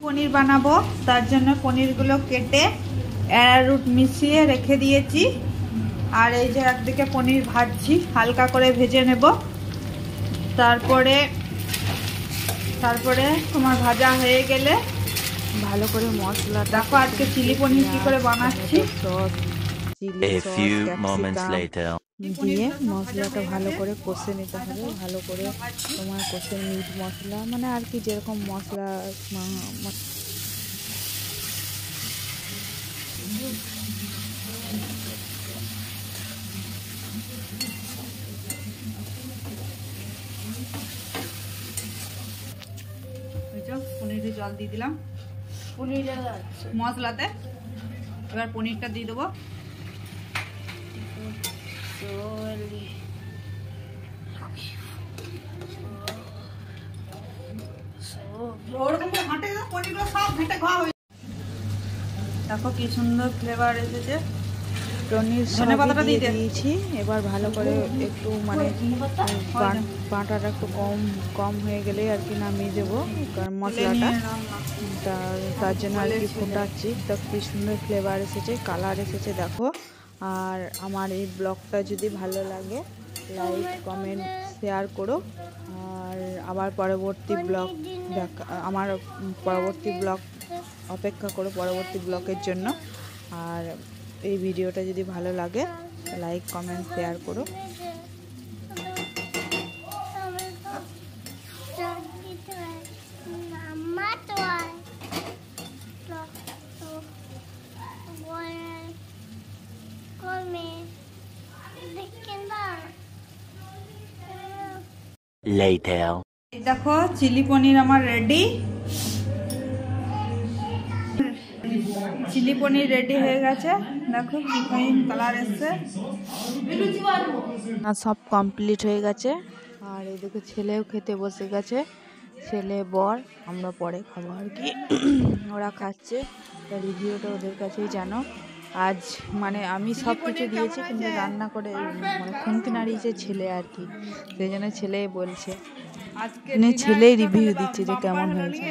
পনির বানাবো, তার জন্য পনিরগুলো কেটে অ্যারারুট মিশিয়ে রেখে দিয়েছি। আর এই যে একদিকে পনির ভাজছি, হালকা করে ভেজে নেব। তারপরে তোমার ভাজা হয়ে গেলে ভালো করে মশলা, দেখো আজকে চিলি পনির কি করে বানাচ্ছি। দিয়ে মশলাটা ভালো করে কষে নিতে হবে, ভালো করে তোমার কষে মিট মশলা মানে আর কি যেরকম মশলা পনিরে জল দিয়ে দিলাম মশলাতে। এবার পনিরটা দিয়ে দেবো। দেখো কি সুন্দর ফ্লেভার এসেছে। ধনে পাতাটা দিয়ে দিয়েছি। এবার ভালো করে একটু মানে বাটাটা একটু কম হয়ে গেলে আর কি নামিয়ে দেবো মশলাটা। তার জন্য আর কি ফোটাচ্ছি। তো কি সুন্দর ফ্লেভার এসেছে, কালার এসেছে দেখো। আর আমার এই ব্লগটা যদি ভালো লাগে লাইক কমেন্ট শেয়ার করো। আর আবার পরবর্তী ব্লগ আমার পরবর্তী ব্লগ অপেক্ষা করো পরবর্তী ব্লগের জন্য। আর এই ভিডিওটা যদি ভালো লাগে লাইক কমেন্ট শেয়ার করো। দেখো চিলি পনির আমার রেডি। চিলি পনির রেডি হয়ে গেছে। দেখো কি ফাইন কালার এসছে। সব কমপ্লিট হয়ে গেছে। আর এদিকে ছেলেও খেতে বসে গেছে, ছেলে বর। আমরা পরে খাবো আর কি। ওরা খাচ্ছে, রিভিউটা ওদের কাছেই জানো। আজ মানে আমি সব কিছু দিয়েছি কিন্তু রান্না করে মানে খুন্তি নাড়িয়েছে ছেলে আর কি। সেই জন্য ছেলেই বলছে, ছেলেই রিভিউ দিচ্ছে যে কেমন হয়েছে।